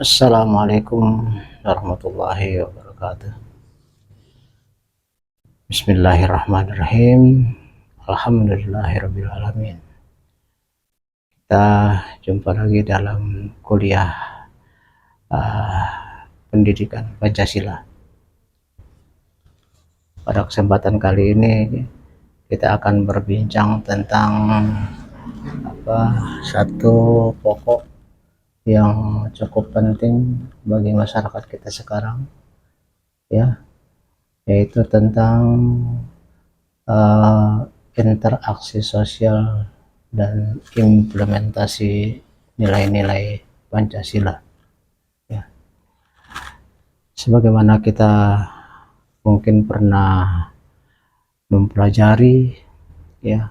Assalamualaikum warahmatullahi wabarakatuh. Bismillahirrahmanirrahim. Alhamdulillahirrabbilalamin. Kita jumpa lagi dalam kuliah uh, pendidikan Pancasila. Pada kesempatan kali ini kita akan berbincang tentang satu pokok yang cukup penting bagi masyarakat kita sekarang, ya, yaitu tentang interaksi sosial dan implementasi nilai-nilai Pancasila. Ya. Sebagaimana kita mungkin pernah mempelajari, ya,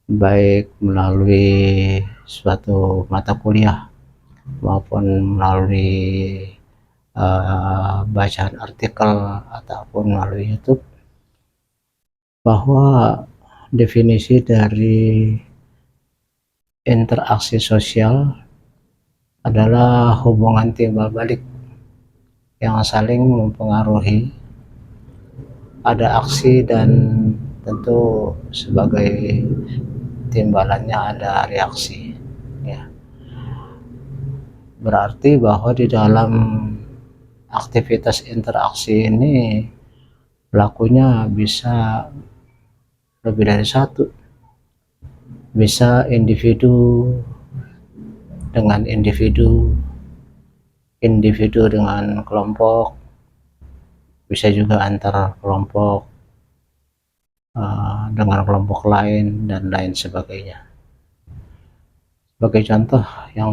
baik melalui suatu mata kuliah maupun melalui bacaan artikel ataupun melalui YouTube, bahwa definisi dari interaksi sosial adalah hubungan timbal balik yang saling mempengaruhi. Ada aksi dan tentu sebagai timbalannya ada reaksi, ya. Berarti bahwa di dalam aktivitas interaksi ini pelakunya bisa lebih dari satu, bisa individu dengan individu, individu dengan kelompok, bisa juga antar kelompok dengan kelompok lain dan lain sebagainya. Sebagai contoh yang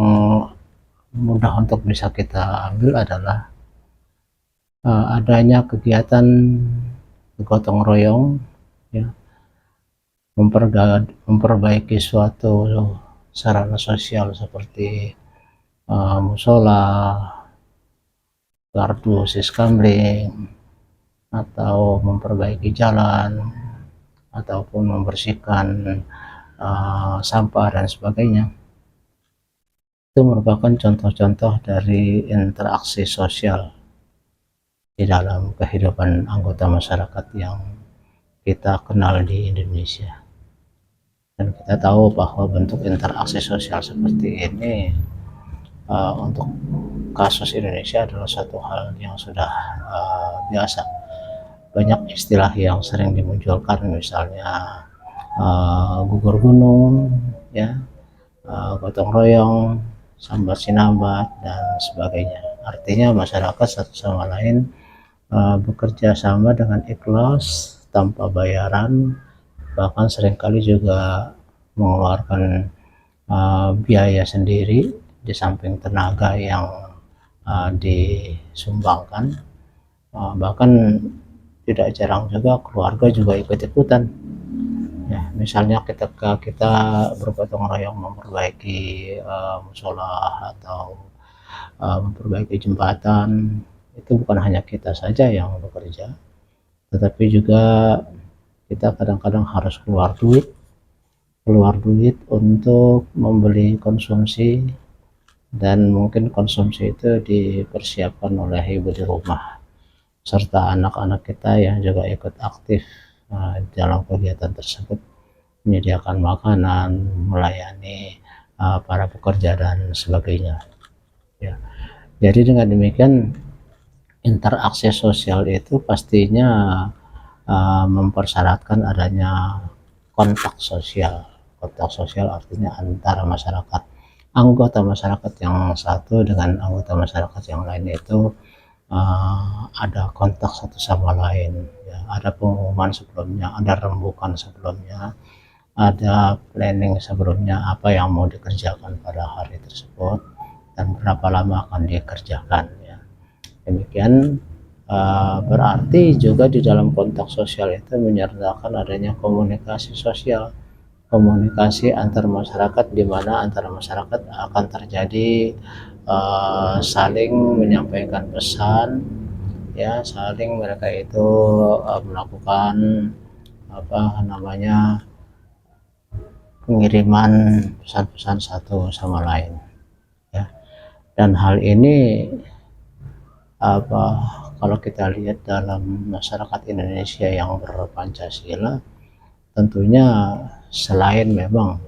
mudah untuk bisa kita ambil adalah adanya kegiatan gotong royong, ya, memperbaiki suatu sarana sosial seperti musola, gardu siskamling, atau memperbaiki jalan, ataupun membersihkan sampah dan sebagainya. Itu merupakan contoh-contoh dari interaksi sosial di dalam kehidupan anggota masyarakat yang kita kenal di Indonesia. Dan kita tahu bahwa bentuk interaksi sosial seperti ini untuk kasus Indonesia adalah satu hal yang sudah biasa. Banyak istilah yang sering dimunculkan, misalnya gugur gunung, ya, gotong royong, sambat sinambat, dan sebagainya. Artinya masyarakat satu sama lain bekerja sama dengan ikhlas tanpa bayaran, bahkan seringkali juga mengeluarkan biaya sendiri di samping tenaga yang disumbangkan. Bahkan tidak jarang juga keluarga juga ikut-ikutan, ya. Misalnya ketika kita bergotong royong memperbaiki musola atau memperbaiki jembatan, itu bukan hanya kita saja yang bekerja, tetapi juga kita kadang-kadang harus keluar duit untuk membeli konsumsi, dan mungkin konsumsi itu dipersiapkan oleh ibu di rumah serta anak-anak kita yang juga ikut aktif dalam kegiatan tersebut, menyediakan makanan, melayani para pekerja dan sebagainya, ya. Jadi dengan demikian interaksi sosial itu pastinya mempersyaratkan adanya kontak sosial. Kontak sosial artinya antara masyarakat, anggota masyarakat yang satu dengan anggota masyarakat yang lain itu ada kontak satu sama lain, ya. Ada pengumuman sebelumnya, ada rembukan sebelumnya, ada planning sebelumnya apa yang mau dikerjakan pada hari tersebut dan berapa lama akan dikerjakan, ya. Demikian berarti juga di dalam kontak sosial itu menyertakan adanya komunikasi sosial, komunikasi antar masyarakat, di mana antara masyarakat akan terjadi saling menyampaikan pesan, ya, saling mereka itu melakukan pengiriman pesan-pesan satu sama lain, ya. Dan hal ini apa kalau kita lihat dalam masyarakat Indonesia yang berpancasila, tentunya selain memang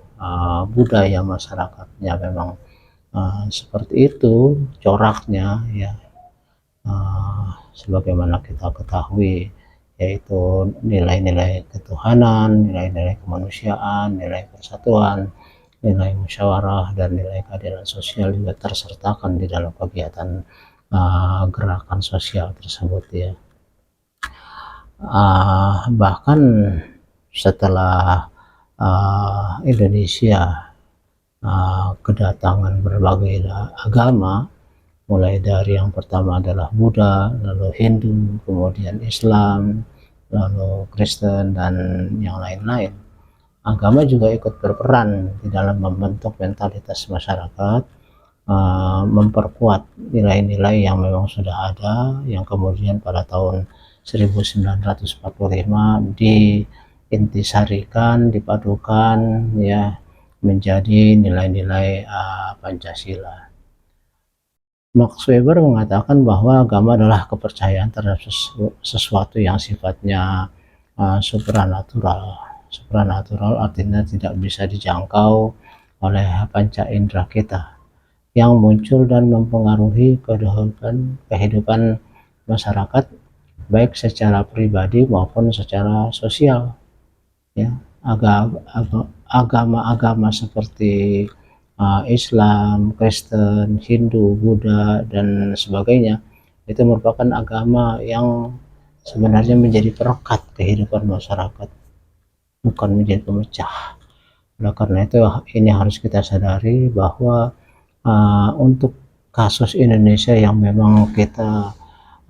budaya masyarakatnya memang seperti itu coraknya ya, sebagaimana kita ketahui, yaitu nilai-nilai ketuhanan, nilai-nilai kemanusiaan, nilai persatuan, nilai musyawarah, dan nilai keadilan sosial juga tersertakan di dalam kegiatan gerakan sosial tersebut ya. Bahkan setelah Indonesia kedatangan berbagai agama, mulai dari yang pertama adalah Buddha, lalu Hindu, kemudian Islam, lalu Kristen, dan yang lain-lain. Agama juga ikut berperan di dalam membentuk mentalitas masyarakat, memperkuat nilai-nilai yang memang sudah ada, yang kemudian pada tahun 1945 diintisarikan, dipadukan ya menjadi nilai-nilai Pancasila. Max Weber mengatakan bahwa agama adalah kepercayaan terhadap sesuatu yang sifatnya supranatural. Supranatural artinya tidak bisa dijangkau oleh panca indera kita, yang muncul dan mempengaruhi kehidupan masyarakat baik secara pribadi maupun secara sosial ya. Agama-agama seperti Islam, Kristen, Hindu, Buddha, dan sebagainya itu merupakan agama yang sebenarnya menjadi perekat kehidupan masyarakat, bukan menjadi pemecah. Oleh karena itu ini harus kita sadari bahwa untuk kasus Indonesia yang memang kita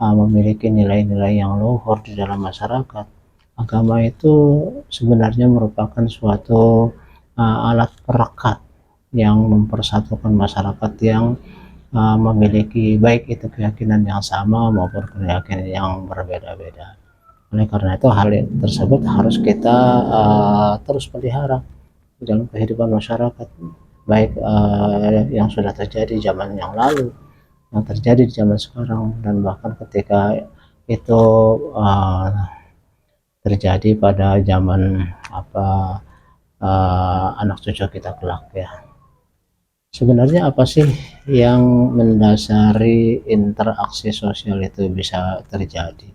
memiliki nilai-nilai yang luhur di dalam masyarakat, agama itu sebenarnya merupakan suatu alat perekat yang mempersatukan masyarakat yang memiliki baik itu keyakinan yang sama maupun keyakinan yang berbeda-beda. Oleh karena itu hal tersebut harus kita terus pelihara di dalam kehidupan masyarakat, baik yang sudah terjadi zaman yang lalu, yang terjadi di zaman sekarang, dan bahkan ketika itu terjadi pada zaman anak cucu kita kelak ya. Sebenarnya apa sih yang mendasari interaksi sosial itu bisa terjadi?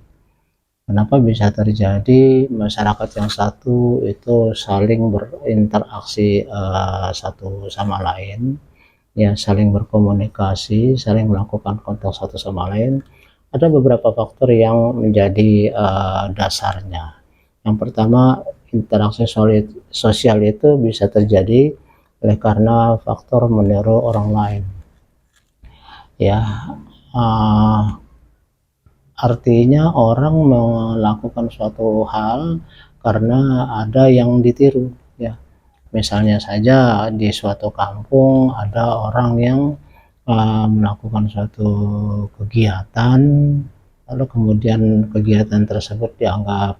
Kenapa bisa terjadi masyarakat yang satu itu saling berinteraksi satu sama lain, ya saling berkomunikasi, saling melakukan kontak satu sama lain? Ada beberapa faktor yang menjadi dasarnya. Yang pertama, interaksi sosial itu bisa terjadi oleh karena faktor meniru orang lain ya. Artinya orang melakukan suatu hal karena ada yang ditiru ya. Misalnya saja di suatu kampung ada orang yang melakukan suatu kegiatan, lalu kemudian kegiatan tersebut dianggap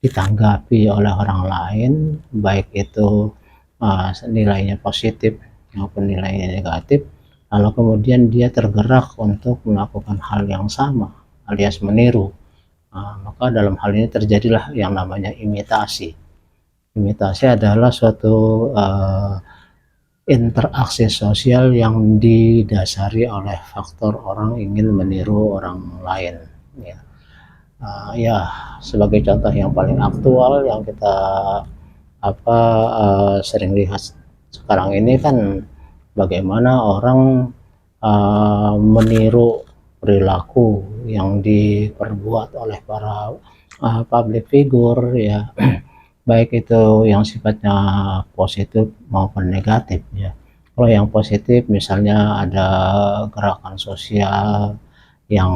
ditanggapi oleh orang lain, baik itu nilainya positif maupun nilainya negatif, lalu kemudian dia tergerak untuk melakukan hal yang sama alias meniru. Maka dalam hal ini terjadilah yang namanya imitasi. Imitasi adalah suatu interaksi sosial yang didasari oleh faktor orang ingin meniru orang lain ya. Ya sebagai contoh yang paling aktual yang kita sering lihat sekarang ini kan bagaimana orang meniru perilaku yang diperbuat oleh para public figure ya, baik itu yang sifatnya positif maupun negatif ya. Kalau yang positif misalnya ada gerakan sosial yang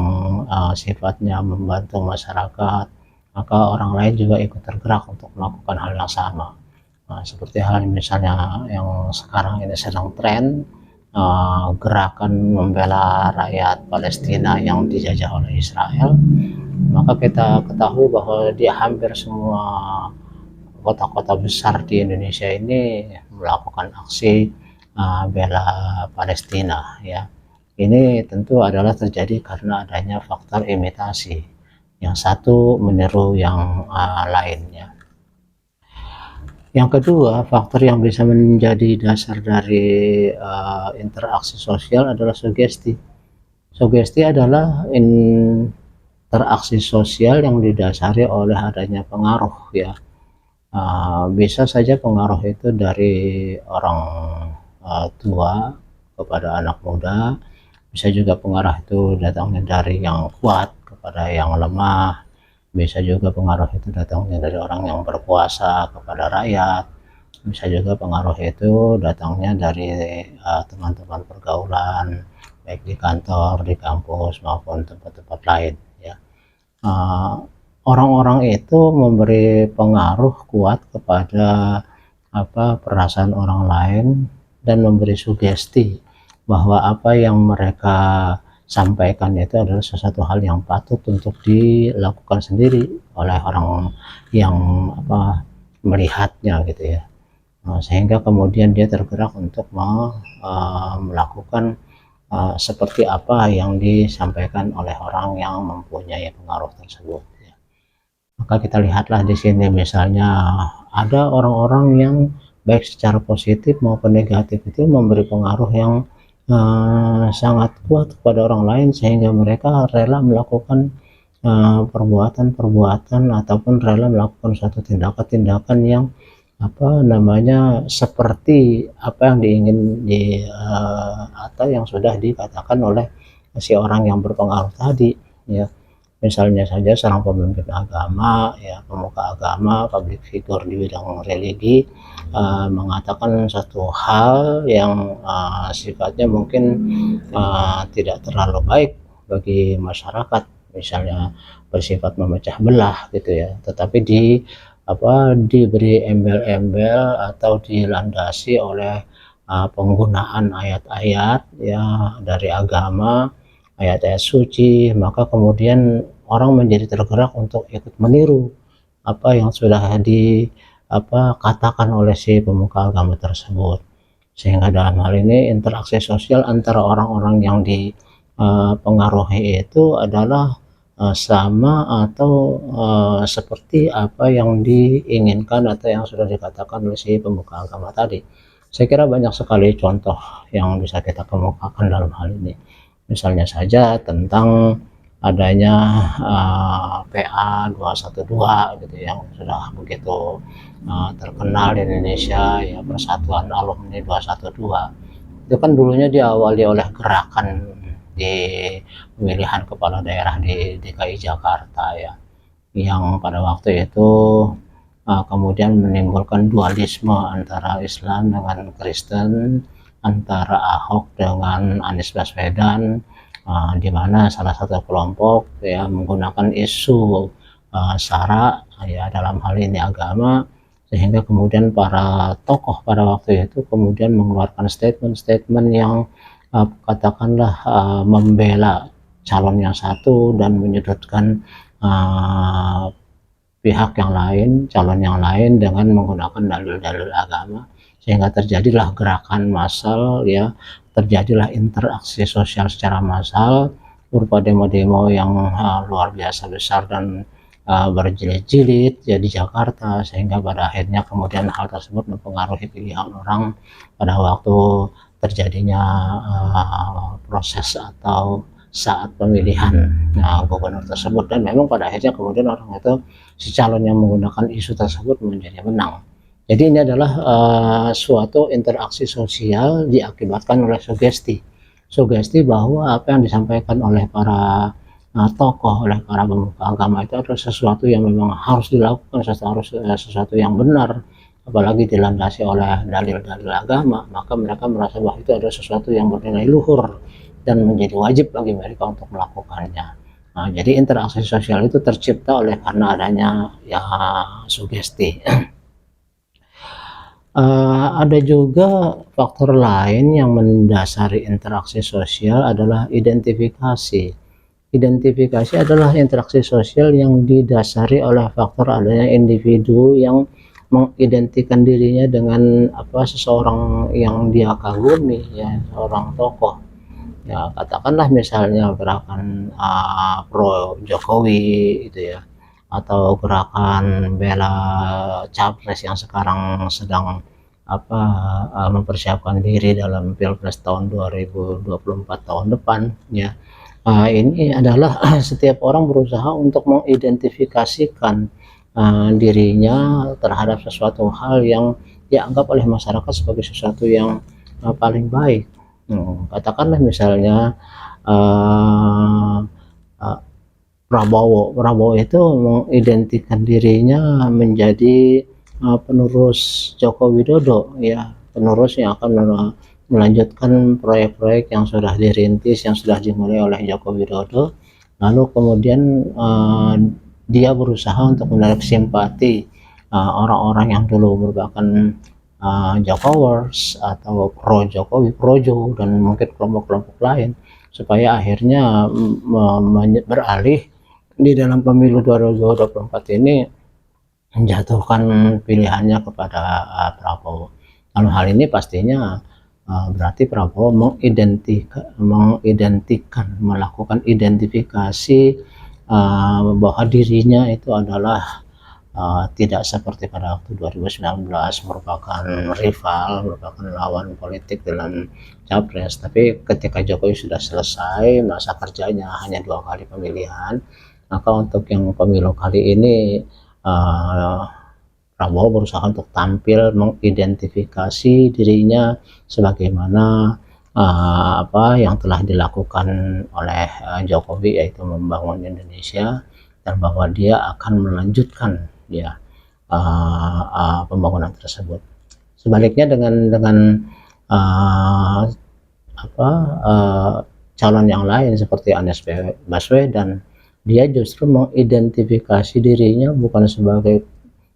sifatnya membantu masyarakat, maka orang lain juga ikut tergerak untuk melakukan hal yang sama. Seperti hal misalnya yang sekarang ini sedang tren, gerakan membela rakyat Palestina yang dijajah oleh Israel, maka kita ketahui bahwa di hampir semua kota-kota besar di Indonesia ini melakukan aksi bela Palestina ya. Ini tentu adalah terjadi karena adanya faktor imitasi, yang satu meniru yang lainnya. Yang kedua, faktor yang bisa menjadi dasar dari interaksi sosial adalah sugesti. Sugesti adalah interaksi sosial yang didasari oleh adanya pengaruh ya. Bisa saja pengaruh itu dari orang tua kepada anak muda, bisa juga pengaruh itu datangnya dari yang kuat kepada yang lemah, bisa juga pengaruh itu datangnya dari orang yang berkuasa kepada rakyat, bisa juga pengaruh itu datangnya dari teman-teman pergaulan, baik di kantor, di kampus maupun tempat-tempat lain ya. Orang-orang itu memberi pengaruh kuat kepada perasaan orang lain dan memberi sugesti bahwa apa yang mereka sampaikan itu adalah sesuatu hal yang patut untuk dilakukan sendiri oleh orang yang melihatnya gitu ya. Sehingga kemudian dia tergerak untuk melakukan seperti apa yang disampaikan oleh orang yang mempunyai pengaruh tersebut ya. Maka kita lihatlah di sini misalnya ada orang-orang yang baik secara positif maupun negatif itu memberi pengaruh yang sangat kuat kepada orang lain sehingga mereka rela melakukan perbuatan-perbuatan ataupun rela melakukan suatu tindakan-tindakan yang seperti apa yang diingin atau yang sudah dikatakan oleh si orang yang berpengaruh tadi ya. Misalnya saja seorang pemimpin agama ya, pemuka agama, public figure di bidang religi mengatakan satu hal yang sifatnya mungkin tidak terlalu baik bagi masyarakat, misalnya bersifat memecah belah gitu ya, tetapi diberi embel-embel atau dilandasi oleh penggunaan ayat-ayat ya dari agama, ayat-ayat suci, maka kemudian orang menjadi tergerak untuk ikut meniru apa yang sudah dikatakan oleh si pemuka agama tersebut. Sehingga dalam hal ini interaksi sosial antara orang-orang yang dipengaruhi itu adalah sama atau seperti apa yang diinginkan atau yang sudah dikatakan oleh si pemuka agama tadi. Saya kira banyak sekali contoh yang bisa kita kemukakan dalam hal ini. Misalnya saja tentang adanya PA 212 gitu yang sudah begitu terkenal di Indonesia ya, Persatuan Alumni 212. Itu kan dulunya diawali oleh gerakan di pemilihan kepala daerah di DKI Jakarta ya, yang pada waktu itu kemudian menimbulkan dualisme antara Islam dengan Kristen, antara Ahok dengan Anies Baswedan, di mana salah satu kelompok ya menggunakan isu SARA ya, dalam hal ini agama, sehingga kemudian para tokoh pada waktu itu kemudian mengeluarkan statement-statement yang katakanlah membela calon yang satu dan menyudutkan pihak yang lain, calon yang lain dengan menggunakan dalil-dalil agama, sehingga terjadilah gerakan massal ya, terjadilah interaksi sosial secara massal berupa demo-demo yang luar biasa besar dan berjilid-jilid ya di Jakarta, sehingga pada akhirnya kemudian hal tersebut mempengaruhi pilihan orang pada waktu terjadinya proses atau saat pemilihan gubernur tersebut. Dan memang pada akhirnya kemudian orang itu, si calon yang menggunakan isu tersebut menjadi menang. Jadi ini adalah suatu interaksi sosial diakibatkan oleh sugesti bahwa apa yang disampaikan oleh para tokoh, oleh para pemuka agama itu adalah sesuatu yang memang harus dilakukan, sesuatu yang benar, apalagi dilandasi oleh dalil-dalil agama, maka mereka merasa bahwa itu adalah sesuatu yang bernilai luhur dan menjadi wajib bagi mereka untuk melakukannya. Jadi interaksi sosial itu tercipta oleh karena adanya ya sugesti. Ada juga faktor lain yang mendasari interaksi sosial adalah identifikasi. Identifikasi adalah interaksi sosial yang didasari oleh faktor adanya individu yang mengidentikan dirinya dengan seseorang yang dia kagumi, ya, seorang tokoh. Ya, katakanlah misalnya gerakan pro Jokowi itu ya, atau gerakan bela capres yang sekarang sedang mempersiapkan diri dalam Pilpres tahun 2024 tahun depan ya. Ini adalah setiap orang berusaha untuk mengidentifikasikan dirinya terhadap sesuatu hal yang dianggap oleh masyarakat sebagai sesuatu yang paling baik. Katakanlah misalnya uh, uh, Prabowo itu mengidentikan dirinya menjadi penerus Joko Widodo, ya, penerus yang akan melanjutkan proyek-proyek yang sudah dirintis, yang sudah dimulai oleh Joko Widodo. Lalu kemudian dia berusaha untuk menarik simpati orang-orang yang dulu merupakan Jokowers atau pro Jokowi, projo, dan mungkin kelompok-kelompok lain, supaya akhirnya beralih di dalam pemilu 2024 ini menjatuhkan pilihannya kepada Prabowo. Dalam hal ini pastinya berarti Prabowo melakukan identifikasi bahwa dirinya itu adalah tidak seperti pada waktu 2019 merupakan rival, merupakan lawan politik dalam capres. Tapi ketika Jokowi sudah selesai masa kerjanya, hanya 2 kali pemilihan, maka untuk yang pemilu kali ini Prabowo berusaha untuk tampil mengidentifikasi dirinya sebagaimana yang telah dilakukan oleh Jokowi, yaitu membangun Indonesia, dan bahwa dia akan melanjutkan ya pembangunan tersebut. Sebaliknya dengan calon yang lain seperti Anies Baswedan, dia justru mengidentifikasi dirinya bukan sebagai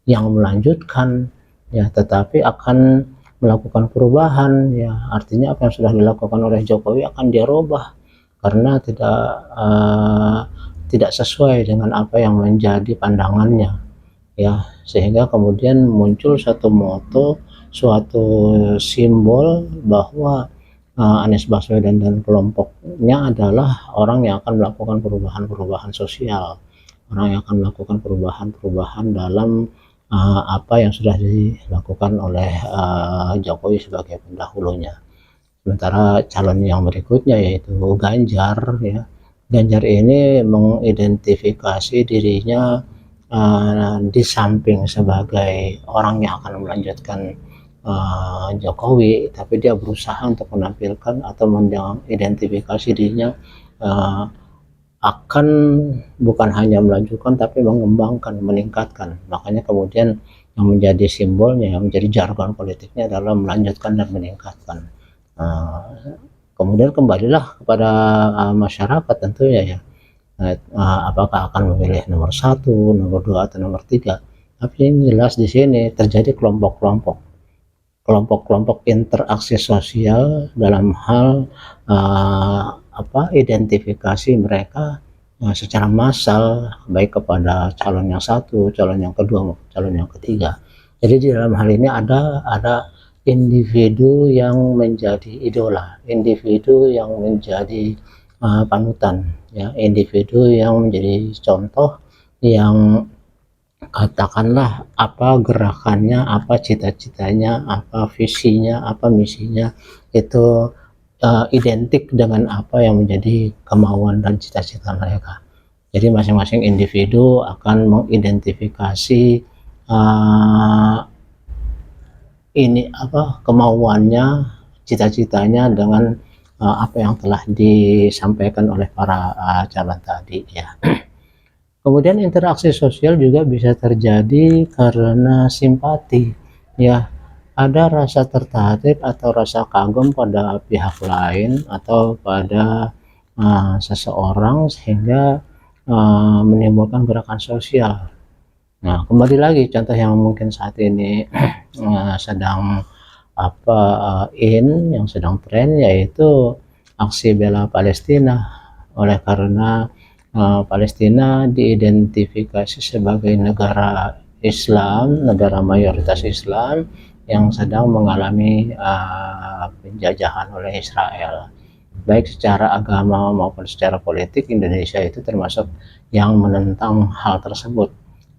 yang melanjutkan ya, tetapi akan melakukan perubahan ya. Artinya apa yang sudah dilakukan oleh Jokowi akan dia rubah karena tidak sesuai dengan apa yang menjadi pandangannya ya, sehingga kemudian muncul satu moto, suatu simbol bahwa Anies Baswedan dan kelompoknya adalah orang yang akan melakukan perubahan-perubahan sosial, orang yang akan melakukan perubahan-perubahan dalam apa yang sudah dilakukan oleh Jokowi sebagai pendahulunya. Sementara calon yang berikutnya yaitu Ganjar ya, Ganjar ini mengidentifikasi dirinya di samping sebagai orang yang akan melanjutkan Jokowi, tapi dia berusaha untuk menampilkan atau mengidentifikasi dirinya akan bukan hanya melanjutkan tapi mengembangkan, meningkatkan. Makanya kemudian yang menjadi simbolnya, yang menjadi jargon politiknya adalah melanjutkan dan meningkatkan. Kemudian kembalilah kepada masyarakat tentunya ya, apakah akan memilih nomor 1, nomor 2, atau nomor 3. Tapi yang jelas di sini terjadi kelompok interaksi sosial dalam hal identifikasi mereka secara massal, baik kepada calon yang satu, calon yang kedua, maupun calon yang ketiga. Jadi di dalam hal ini ada individu yang menjadi idola, individu yang menjadi panutan ya, individu yang menjadi contoh, yang katakanlah apa gerakannya, apa cita-citanya, apa visinya, apa misinya, itu identik dengan apa yang menjadi kemauan dan cita-cita mereka. Jadi masing-masing individu akan mengidentifikasi kemauannya, cita-citanya dengan apa yang telah disampaikan oleh para calon tadi ya. Kemudian interaksi sosial juga bisa terjadi karena simpati ya, ada rasa tertarik atau rasa kagum pada pihak lain atau pada seseorang sehingga menimbulkan gerakan sosial. Nah, kembali lagi contoh yang mungkin saat ini sedang yang sedang tren, yaitu aksi bela Palestina. Oleh karena Palestina diidentifikasi sebagai negara Islam, negara mayoritas Islam yang sedang mengalami penjajahan oleh Israel. Baik secara agama maupun secara politik, Indonesia itu termasuk yang menentang hal tersebut.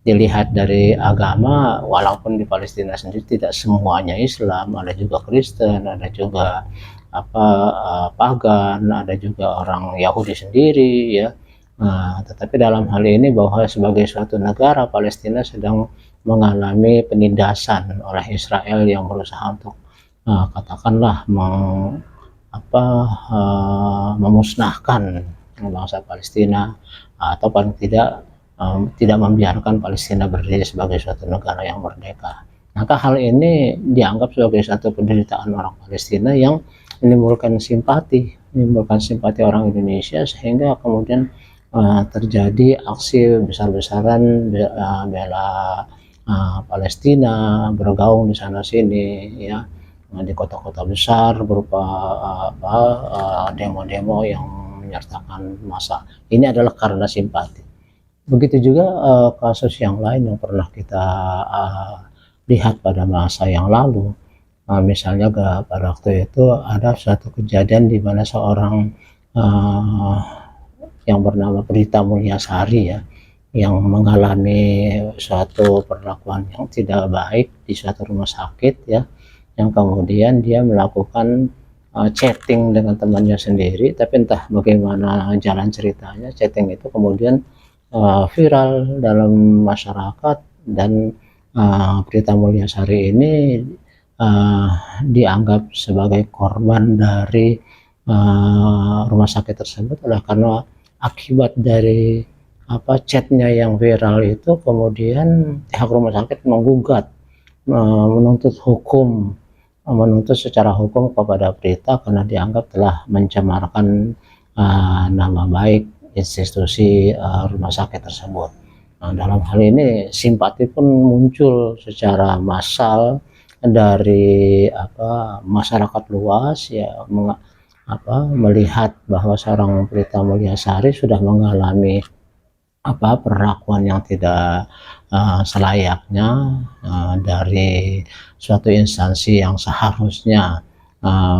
Dilihat dari agama, walaupun di Palestina sendiri tidak semuanya Islam, ada juga Kristen, ada juga pagan, ada juga orang Yahudi sendiri ya. Tetapi dalam hal ini bahwa sebagai suatu negara, Palestina sedang mengalami penindasan oleh Israel yang berusaha untuk katakanlah memusnahkan bangsa Palestina, atau paling tidak membiarkan Palestina berdiri sebagai suatu negara yang merdeka. Maka hal ini dianggap sebagai satu penderitaan orang Palestina yang menimbulkan simpati orang Indonesia, sehingga kemudian terjadi aksi besar-besaran bela Palestina, bergaung di sana sini ya, di kota-kota besar berupa demo-demo yang menyertakan massa. Ini adalah karena simpati. Begitu juga kasus yang lain yang pernah kita lihat pada masa yang lalu. Misalnya pada waktu itu ada suatu kejadian di mana seorang yang bernama Prita Mulyasari ya, yang mengalami suatu perlakuan yang tidak baik di suatu rumah sakit ya, yang kemudian dia melakukan chatting dengan temannya sendiri, tapi entah bagaimana jalan ceritanya, chatting itu kemudian viral dalam masyarakat, dan Prita Mulyasari ini dianggap sebagai korban dari rumah sakit tersebut adalah karena akibat dari chatnya yang viral itu, kemudian pihak rumah sakit menggugat, menuntut secara hukum kepada Prita karena dianggap telah mencemarkan nama baik institusi rumah sakit tersebut. Dalam hal ini simpati pun muncul secara massal dari masyarakat luas ya, melihat bahwa seorang Prita Mulyasari sudah mengalami perlakuan yang tidak selayaknya dari suatu instansi yang seharusnya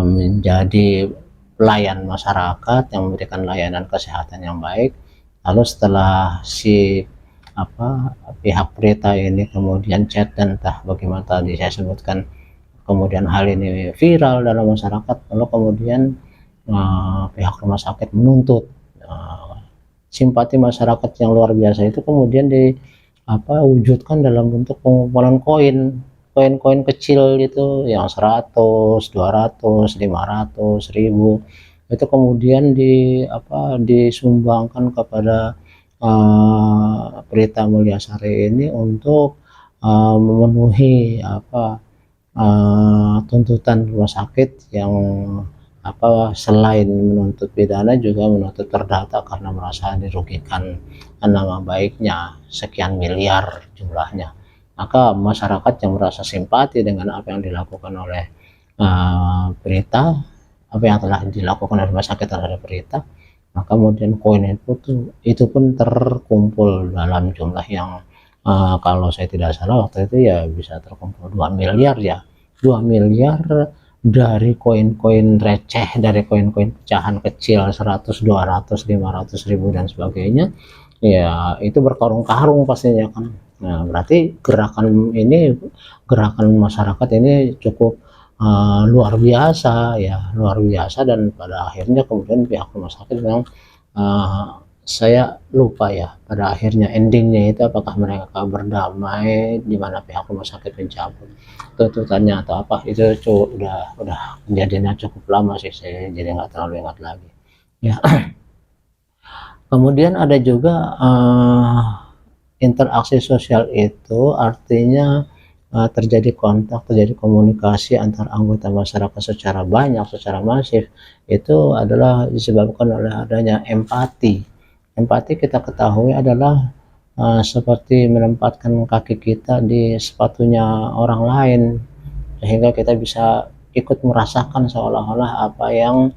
menjadi pelayan masyarakat yang memberikan layanan kesehatan yang baik. Lalu setelah si pihak Prita ini kemudian chat, dan entah bagaimana tadi saya sebutkan, kemudian hal ini viral dalam masyarakat, lalu kemudian pihak rumah sakit menuntut simpati masyarakat yang luar biasa itu kemudian wujudkan dalam bentuk pengumpulan koin kecil itu yang 100, 200, 500, 1000, itu kemudian disumbangkan kepada Prita Mulyasari ini untuk memenuhi tuntutan rumah sakit yang selain menuntut pidana juga menuntut perdata karena merasa dirugikan nama baiknya sekian miliar jumlahnya. Maka masyarakat yang merasa simpati dengan apa yang dilakukan oleh Prita, apa yang telah dilakukan oleh rumah sakit terhadap Prita, maka kemudian koin itu pun terkumpul dalam jumlah yang kalau saya tidak salah waktu itu ya bisa terkumpul 2 miliar ya, 2 miliar dari koin-koin receh, dari koin-koin pecahan kecil 100, 200, 500 ribu dan sebagainya ya, itu berkarung-karung pastinya kan. Nah, berarti gerakan masyarakat ini cukup luar biasa ya, luar biasa. Dan pada akhirnya kemudian pihak rumah sakit memang saya lupa ya pada akhirnya endingnya itu apakah mereka berdamai di mana pihak rumah sakit mencabut tuntutannya atau apa, itu udah kejadiannya cukup lama sih, saya jadi nggak terlalu ingat lagi ya. Kemudian ada juga interaksi sosial, itu artinya terjadi kontak, terjadi komunikasi antar anggota masyarakat secara banyak, secara masif, itu adalah disebabkan oleh adanya empati. Empati kita ketahui adalah seperti menempatkan kaki kita di sepatunya orang lain, sehingga kita bisa ikut merasakan seolah-olah apa yang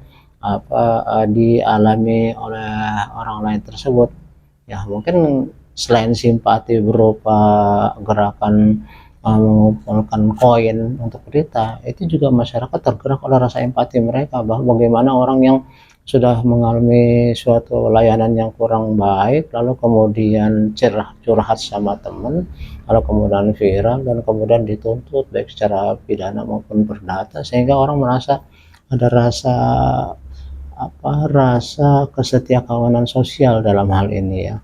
dialami oleh orang lain tersebut ya. Mungkin selain simpati berupa gerakan mengumpulkan koin untuk berita, itu juga masyarakat tergerak oleh rasa empati mereka, bahwa bagaimana orang yang sudah mengalami suatu layanan yang kurang baik, lalu kemudian curhat sama teman, lalu kemudian viral dan kemudian dituntut baik secara pidana maupun perdata, sehingga orang merasa ada rasa kesetiakawanan sosial dalam hal ini ya,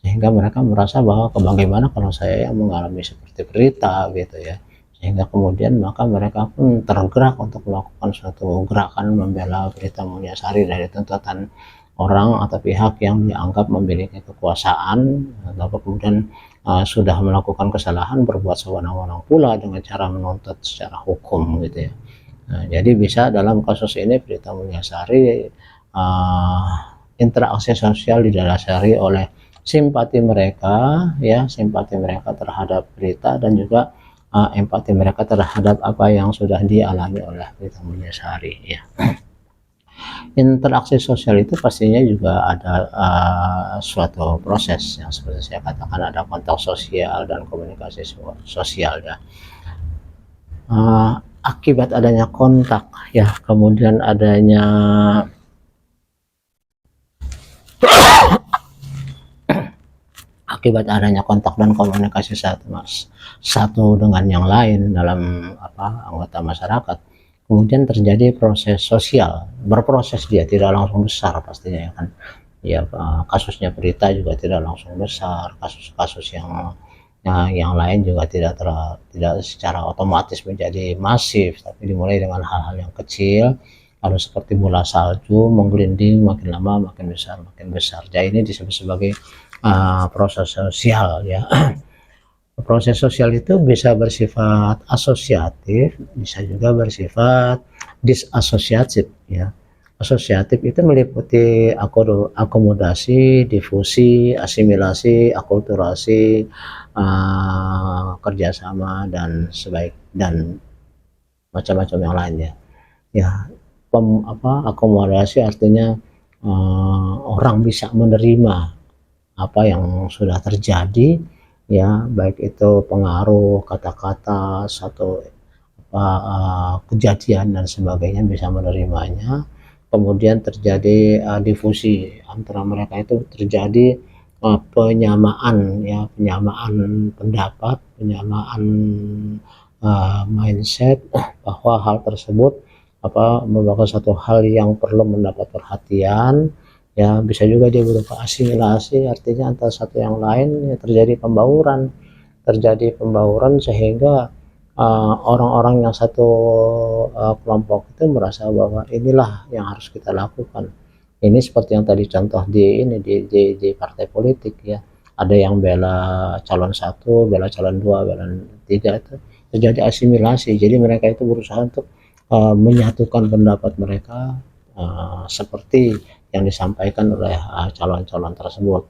sehingga mereka merasa bahwa bagaimana kalau saya yang mengalami seperti berita gitu ya, sehingga kemudian maka mereka pun tergerak untuk melakukan suatu gerakan membela Berita Mulyasari dari tuntutan orang atau pihak yang dianggap memiliki kekuasaan, atau kemudian sudah melakukan kesalahan berbuat sewenang-wenang pula dengan cara menuntut secara hukum gitu ya. Nah, jadi bisa dalam kasus ini Berita Mulyasari interaksi sosial didasari oleh simpati mereka ya, simpati mereka terhadap berita dan juga empati mereka terhadap apa yang sudah dialami oleh Berita Mulyasari ya. Interaksi sosial itu pastinya juga ada suatu proses yang seperti saya katakan, ada kontak sosial dan komunikasi sosial ya. Akibat adanya kontak ya, kemudian adanya kontak dan komunikasi satu dengan yang lain dalam anggota masyarakat, kemudian terjadi proses sosial, berproses, dia tidak langsung besar pastinya ya kan ya. Kasusnya berita juga tidak langsung besar, kasus-kasus yang lain juga tidak secara otomatis menjadi masif, tapi dimulai dengan hal-hal yang kecil, lalu seperti bola salju menggelinding, makin lama makin besar. Jadi ini disebut sebagai proses sosial ya. Proses sosial itu bisa bersifat asosiatif, bisa juga bersifat disasosiatif ya. Asosiatif itu meliputi akomodasi, difusi, asimilasi, akulturasi, kerjasama dan macam-macam yang lainnya ya. Akomodasi artinya orang bisa menerima apa yang sudah terjadi ya, baik itu pengaruh kata-kata satu kejadian dan sebagainya, bisa menerimanya. Kemudian terjadi difusi antara mereka, itu terjadi penyamaan ya, penyamaan pendapat, penyamaan mindset bahwa hal tersebut merupakan satu hal yang perlu mendapat perhatian ya. Bisa juga dia berupa asimilasi, artinya antara satu yang lain ya, terjadi pembauran sehingga orang-orang yang satu kelompok itu merasa bahwa inilah yang harus kita lakukan. Ini seperti yang tadi contoh di partai politik ya, ada yang bela calon 1, bela calon 2, bela 3, itu terjadi asimilasi. Jadi mereka itu berusaha untuk menyatukan pendapat mereka seperti yang disampaikan oleh calon-calon tersebut.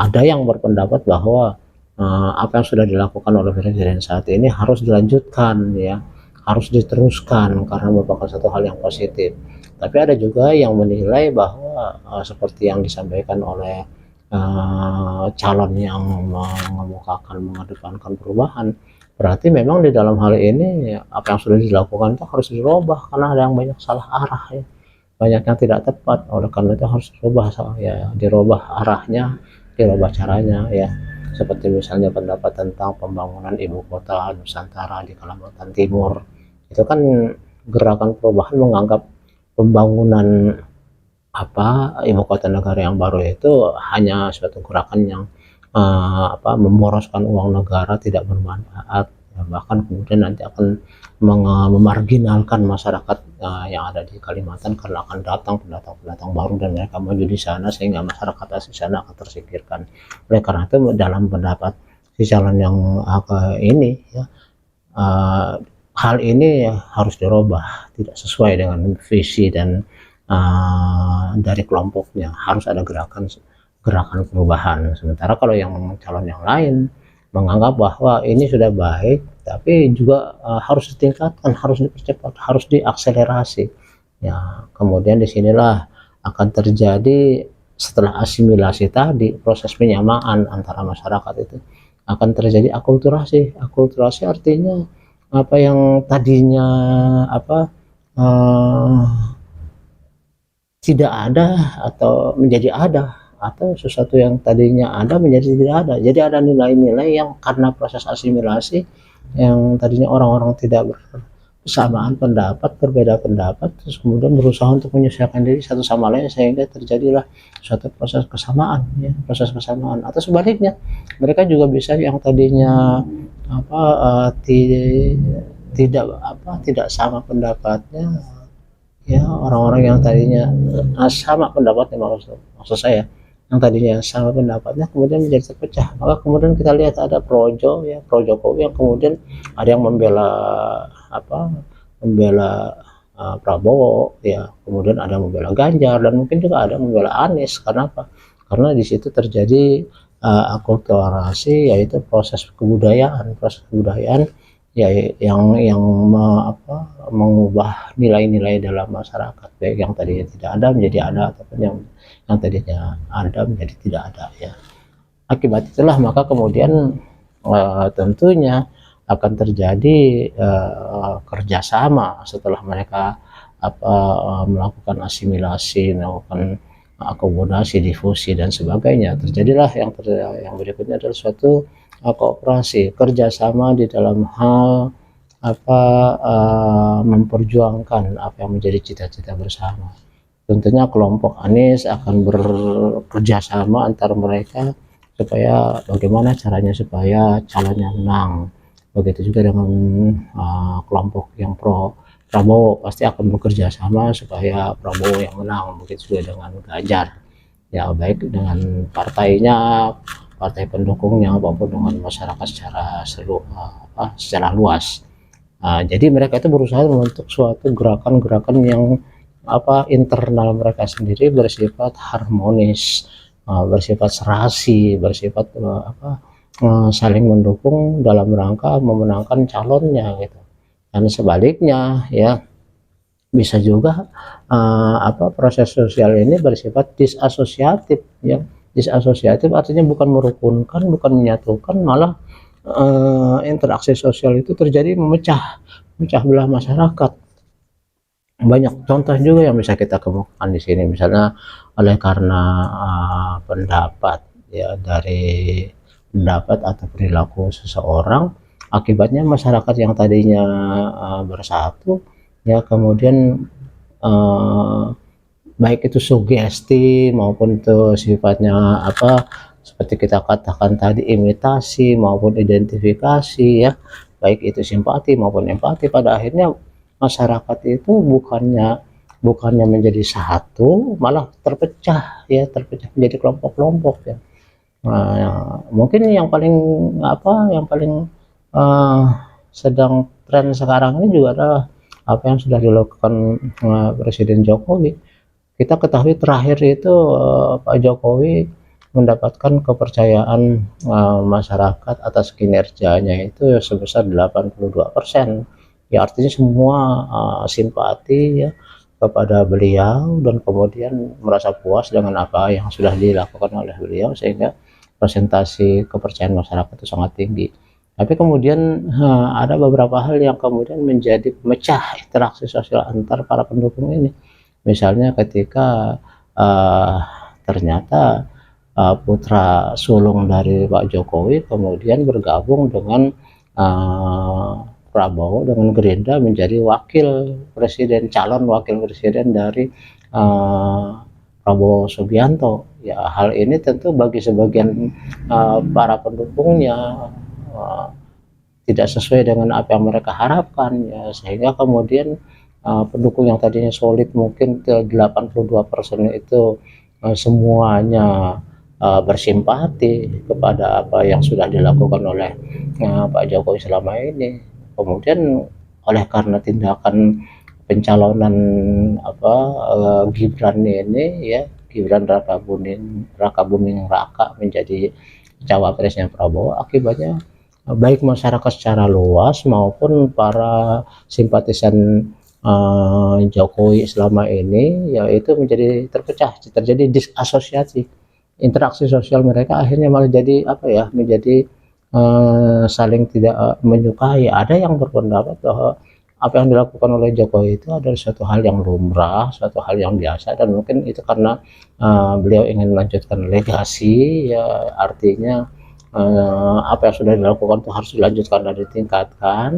Ada yang berpendapat bahwa apa yang sudah dilakukan oleh presiden saat ini harus dilanjutkan ya, harus diteruskan karena merupakan satu hal yang positif. Tapi ada juga yang menilai bahwa seperti yang disampaikan oleh calon yang mengedepankan perubahan, berarti memang di dalam hal ini apa yang sudah dilakukan itu harus dirubah karena ada yang banyak salah arah ya, banyak yang tidak tepat. Oleh karena itu harus dirubah arahnya, dirubah caranya ya. Seperti misalnya pendapat tentang pembangunan ibu kota Nusantara di Kalimantan Timur, itu kan gerakan perubahan menganggap pembangunan ibu kota negara yang baru itu hanya suatu gerakan yang memboroskan uang negara, tidak bermanfaat ya, bahkan kemudian nanti akan memarginalkan masyarakat yang ada di Kalimantan karena akan datang pendatang baru dan mereka maju di sana, sehingga masyarakat asli sana akan tersingkirkan. Oleh karena itu dalam pendapat si calon yang ini ya, hal ini ya harus dirubah, tidak sesuai dengan visi dan dari kelompoknya, harus ada gerakan perubahan. Sementara kalau yang calon yang lain menganggap bahwa ini sudah baik, tapi juga harus ditingkatkan, harus dipercepat, harus diakselerasi ya. Kemudian disinilah akan terjadi setelah asimilasi tadi, proses penyamaan antara masyarakat itu akan terjadi akulturasi. Akulturasi artinya apa yang tadinya apa uh, tidak ada atau menjadi ada, atau sesuatu yang tadinya ada menjadi tidak ada. Jadi ada nilai-nilai yang karena proses asimilasi yang tadinya orang-orang tidak bersamaan pendapat, berbeda pendapat, terus kemudian berusaha untuk menyesuaikan diri satu sama lain sehingga terjadilah suatu proses kesamaan, ya, proses kesamaan. Atau sebaliknya, mereka juga bisa yang tadinya apa tidak sama pendapatnya, ya, orang-orang yang tadinya sama pendapatnya, maksud saya yang tadinya sama pendapatnya kemudian menjadi terpecah. Maka kemudian kita lihat ada projo, ya, pro Jokowi, yang kemudian ada yang membela membela Prabowo, ya, kemudian ada yang membela Ganjar, dan mungkin juga ada yang membela Anies. Karena apa? Karena di situ terjadi akulturasi, yaitu proses kebudayaan ya, yang mengubah nilai-nilai dalam masyarakat, baik yang tadinya tidak ada menjadi ada, ataupun yang tadinya ada menjadi tidak ada, ya. Akibat itulah maka kemudian tentunya akan terjadi kerjasama setelah mereka melakukan asimilasi, melakukan akomodasi, difusi dan sebagainya. Terjadilah yang berikutnya adalah suatu kooperasi, kerjasama di dalam hal memperjuangkan apa yang menjadi cita-cita bersama. Tentunya kelompok Anies akan bekerja sama antar mereka supaya bagaimana caranya supaya calonnya menang. Begitu juga dengan kelompok yang pro Prabowo, pasti akan bekerja sama supaya Prabowo yang menang. Begitu juga dengan Ganjar, ya, baik dengan partainya, partai pendukungnya, maupun dengan masyarakat secara luas. Jadi mereka itu berusaha membentuk suatu gerakan-gerakan yang internal mereka sendiri bersifat harmonis, bersifat serasi, bersifat saling mendukung dalam rangka memenangkan calonnya, gitu. Dan sebaliknya, ya, bisa juga proses sosial ini bersifat disasosiatif, ya. Disasosiatif artinya bukan merukunkan, bukan menyatukan, malah interaksi sosial itu terjadi memecah belah masyarakat. Banyak contoh juga yang bisa kita kemukakan di sini, misalnya oleh karena pendapat, ya, dari pendapat atau perilaku seseorang, akibatnya masyarakat yang tadinya bersatu, ya, kemudian baik itu sugesti maupun itu sifatnya seperti kita katakan tadi, imitasi maupun identifikasi, ya, baik itu simpati maupun empati, pada akhirnya masyarakat itu bukannya menjadi satu, malah terpecah menjadi kelompok-kelompok, ya. Nah, mungkin yang paling uh, sedang tren sekarang ini juga adalah apa yang sudah dilakukan Presiden Jokowi. Kita ketahui terakhir itu Pak Jokowi mendapatkan kepercayaan masyarakat atas kinerjanya itu sebesar 82%. Ya, artinya semua simpati, ya, kepada beliau, dan kemudian merasa puas dengan apa yang sudah dilakukan oleh beliau, sehingga presentasi kepercayaan masyarakat itu sangat tinggi. Tapi kemudian ada beberapa hal yang kemudian menjadi pemecah interaksi sosial antar para pendukung ini. Misalnya ketika ternyata putra sulung dari Pak Jokowi kemudian bergabung dengan Prabowo dengan Gerindra menjadi calon wakil presiden dari Prabowo Subianto. Ya, hal ini tentu bagi sebagian para pendukungnya tidak sesuai dengan apa yang mereka harapkan, ya, sehingga kemudian pendukung yang tadinya solid mungkin 82% itu semuanya bersimpati kepada apa yang sudah dilakukan oleh Pak Jokowi selama ini. Kemudian oleh karena tindakan pencalonan Gibran ini, ya, Gibran Raka Buming Raka menjadi cawapresnya Prabowo, akibatnya baik masyarakat secara luas maupun para simpatisan Jokowi selama ini, yaitu menjadi terpecah, terjadi disasosiasi. Interaksi sosial mereka akhirnya malah jadi apa ya, menjadi saling tidak menyukai. Ada yang berpendapat bahwa apa yang dilakukan oleh Jokowi itu adalah suatu hal yang lumrah, suatu hal yang biasa, dan mungkin itu karena beliau ingin melanjutkan legasi, ya artinya apa yang sudah dilakukan itu harus dilanjutkan dan ditingkatkan.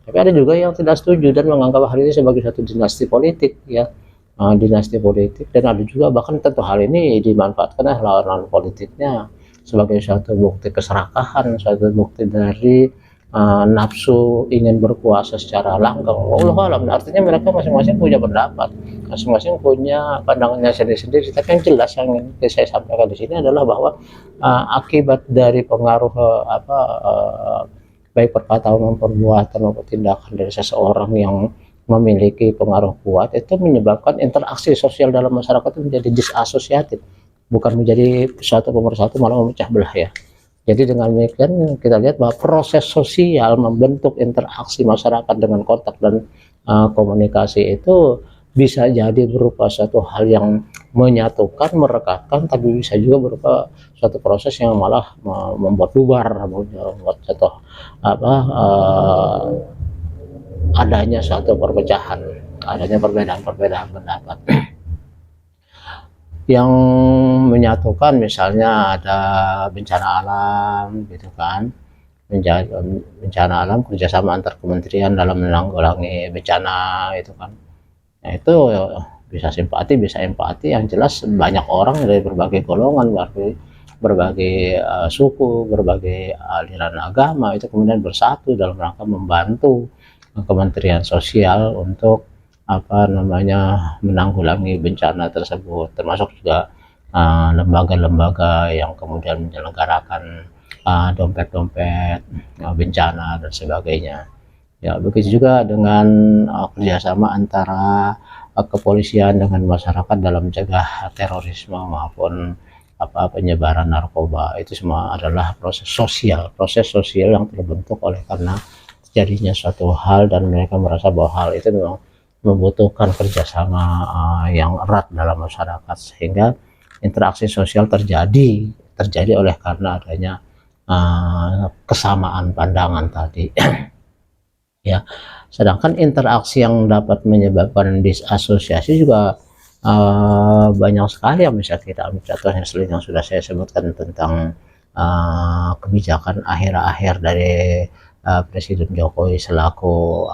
Tapi ada juga yang tidak setuju dan menganggap hal ini sebagai satu dinasti politik, ya, dinasti politik. Dan ada juga bahkan tentu hal ini dimanfaatkan oleh lawan-lawan politiknya sebagai suatu bukti keserakahan, suatu bukti dari nafsu ingin berkuasa secara langgeng. Allah alam, artinya mereka masing-masing punya pendapat, masing-masing punya pandangannya sendiri-sendiri. Tapi yang jelas yang ingin saya sampaikan di sini adalah bahwa akibat dari pengaruh baik perkataan maupun perbuatan maupun tindakan dari seseorang yang memiliki pengaruh kuat itu menyebabkan interaksi sosial dalam masyarakat itu menjadi disasosiatif, bukan menjadi satu pemersatu, malah memecah belah, ya. Jadi dengan demikian kita lihat bahwa proses sosial membentuk interaksi masyarakat dengan kontak dan komunikasi itu bisa jadi berupa suatu hal yang menyatukan, merekatkan, tapi bisa juga berupa suatu proses yang malah membuat bubar, membuat satu adanya suatu perpecahan, adanya perbedaan-perbedaan pendapat. Yang menyatukan misalnya ada bencana alam, gitu kan, bencana alam, kerjasama antar kementerian dalam menanggulangi bencana, itu kan. Nah, itu bisa simpati, bisa empati. Yang jelas banyak orang dari berbagai golongan, berbagai suku, berbagai aliran agama itu kemudian bersatu dalam rangka membantu Kementerian Sosial untuk menanggulangi bencana tersebut, termasuk juga lembaga-lembaga yang kemudian menyelenggarakan dompet-dompet bencana dan sebagainya. Ya, begitu juga dengan kerjasama antara kepolisian dengan masyarakat dalam mencegah terorisme maupun penyebaran narkoba. Itu semua adalah proses sosial yang terbentuk oleh karena terjadinya suatu hal dan mereka merasa bahwa hal itu memang membutuhkan kerjasama yang erat dalam masyarakat, sehingga interaksi sosial terjadi oleh karena adanya kesamaan pandangan tadi. Ya, sedangkan interaksi yang dapat menyebabkan disasosiasi juga banyak sekali, yang bisa kita ambil contohnya selain yang sudah saya sebutkan tentang kebijakan akhir-akhir dari Presiden Jokowi selaku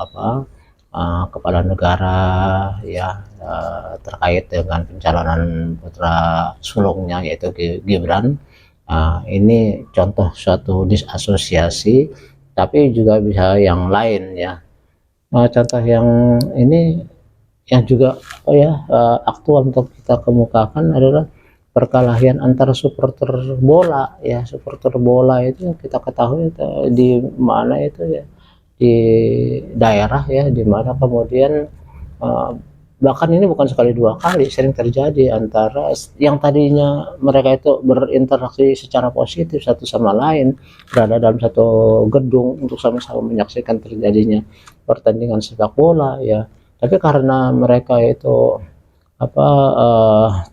kepala negara, ya, terkait dengan pencalonan putra sulungnya yaitu Gibran. Ini contoh suatu disasosiasi, tapi juga bisa yang lain, ya. Contoh yang ini yang juga aktual untuk kita kemukakan adalah perkelahian antara supporter bola, ya. Supporter bola itu kita ketahui di mana itu, ya, di daerah, ya, di mana kemudian bahkan ini bukan sekali dua kali, sering terjadi antara yang tadinya mereka itu berinteraksi secara positif satu sama lain, berada dalam satu gedung untuk sama-sama menyaksikan terjadinya pertandingan sepak bola, ya. Tapi karena mereka itu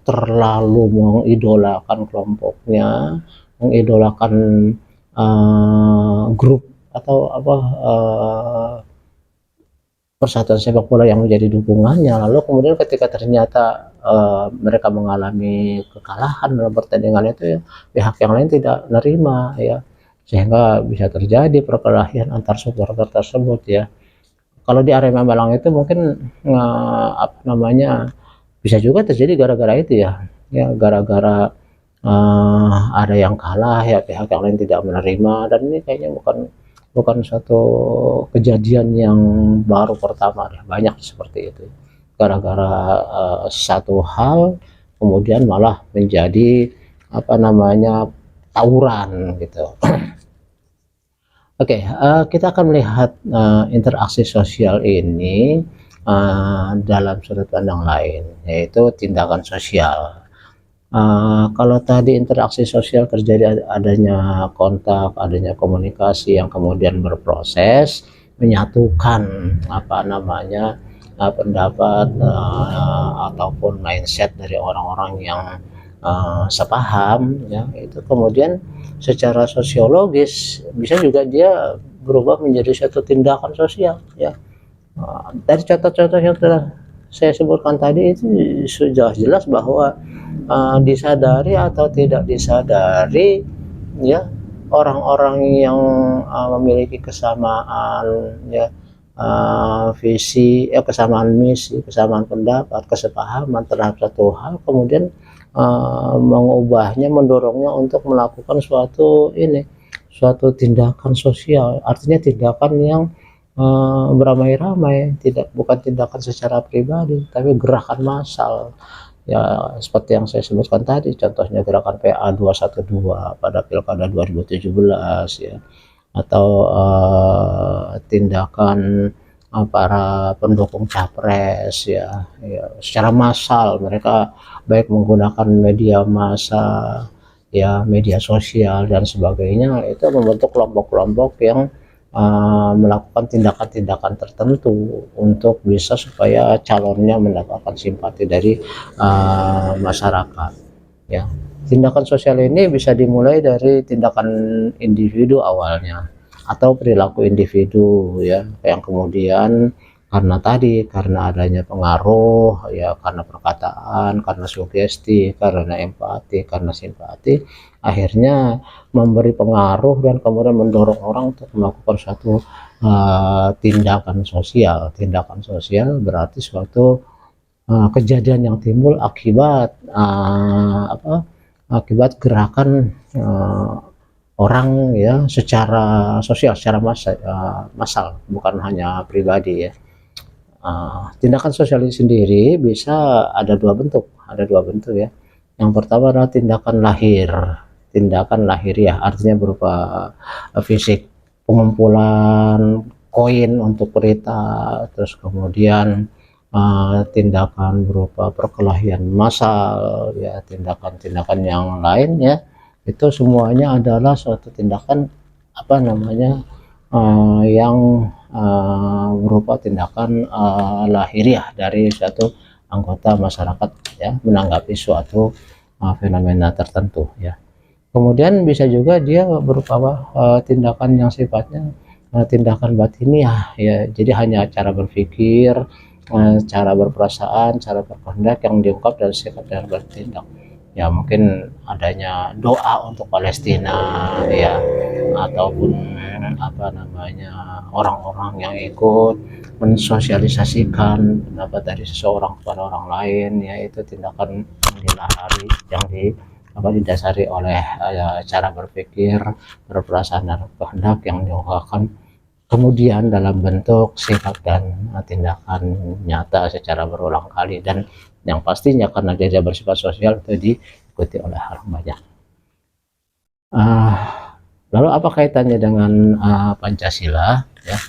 terlalu mengidolakan kelompoknya, mengidolakan grup atau persatuan sepak bola yang menjadi dukungannya, lalu kemudian ketika ternyata mereka mengalami kekalahan dalam pertandingan itu, ya, pihak yang lain tidak menerima, ya, sehingga bisa terjadi perkelahian antar supporter tersebut, ya. Kalau di Arema Malang itu mungkin bisa juga terjadi gara-gara itu, ya, gara-gara ada yang kalah, ya, pihak yang lain tidak menerima. Dan ini kayaknya bukan suatu kejadian yang baru pertama, ya. Banyak seperti itu, gara-gara satu hal kemudian malah menjadi tawuran, gitu. Oke, kita akan melihat interaksi sosial ini dalam sudut pandang lain, yaitu tindakan sosial. Kalau tadi interaksi sosial terjadi adanya kontak, adanya komunikasi yang kemudian berproses menyatukan pendapat ataupun mindset dari orang-orang yang sepaham, ya, itu kemudian secara sosiologis bisa juga dia berubah menjadi suatu tindakan sosial, ya. Dari contoh-contoh yang telah saya sebutkan tadi itu sudah jelas bahwa disadari atau tidak disadari, ya, orang-orang yang memiliki kesamaan, ya, visi, kesamaan misi, kesamaan pendapat, kesepahaman terhadap satu hal, kemudian mengubahnya, mendorongnya untuk melakukan suatu tindakan sosial, artinya tindakan yang beramai-ramai, bukan tindakan secara pribadi, tapi gerakan massal. Ya, seperti yang saya sebutkan tadi, contohnya gerakan PA 212 pada Pilkada 2017, ya, atau tindakan para pendukung capres, ya, secara massal mereka baik menggunakan media massa, ya, media sosial dan sebagainya, itu membentuk kelompok-kelompok yang melakukan tindakan-tindakan tertentu untuk bisa supaya calonnya mendapatkan simpati dari masyarakat, ya. Tindakan sosial ini bisa dimulai dari tindakan individu awalnya atau perilaku individu, ya, yang kemudian karena adanya pengaruh, ya, karena perkataan, karena sugesti, karena empati, karena simpati, akhirnya memberi pengaruh dan kemudian mendorong orang untuk melakukan suatu tindakan sosial. Tindakan sosial berarti suatu kejadian yang timbul akibat gerakan orang, ya, secara sosial, secara massal, bukan hanya pribadi, ya. Tindakan sosial ini sendiri bisa ada dua bentuk, ya. Yang pertama adalah tindakan lahiriah, artinya berupa fisik, pengumpulan koin untuk berita, terus kemudian tindakan berupa perkelahian massal, ya, tindakan-tindakan yang lain, ya, itu semuanya adalah suatu tindakan yang berupa tindakan lahiriah dari suatu anggota masyarakat, ya, menanggapi suatu fenomena tertentu, ya. Kemudian bisa juga dia berupa tindakan yang sifatnya tindakan batiniah, ya, jadi hanya cara berpikir, cara berperasaan, cara berkehendak yang diungkap dari sikap dan bertindak. Ya, mungkin adanya doa untuk Palestina, ya, ataupun orang-orang yang ikut mensosialisasikan pendapat dari seseorang kepada orang lain, ya, itu tindakan yang didasari oleh cara berpikir, berperasaan dan kehendak yang diungkapkan kemudian dalam bentuk sikap dan tindakan nyata secara berulang kali, dan yang pastinya karena dia bersifat sosial itu diikuti oleh orang banyak. Lalu apa kaitannya dengan Pancasila, ya?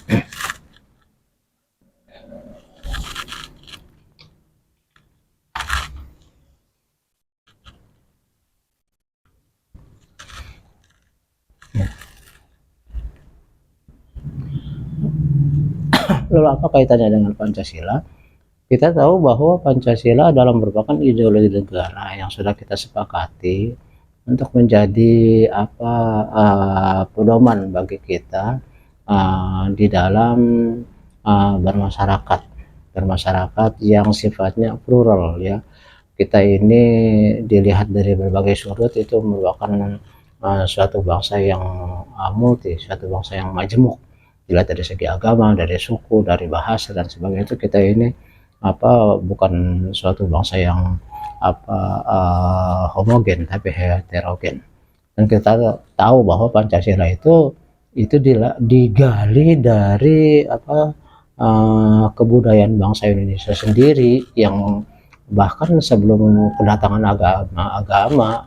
Lalu apa kaitannya dengan Pancasila? Kita tahu bahwa Pancasila adalah merupakan ideologi negara yang sudah kita sepakati untuk menjadi pedoman bagi kita di dalam bermasyarakat yang sifatnya plural, ya. Kita ini dilihat dari berbagai sudut itu merupakan suatu bangsa yang suatu bangsa yang majemuk, dilihat dari segi agama, dari suku, dari bahasa dan sebagainya. Itu kita ini bukan suatu bangsa yang homogen, tapi heterogen. Dan kita tahu bahwa Pancasila itu digali dari kebudayaan bangsa Indonesia sendiri, yang bahkan sebelum kedatangan agama,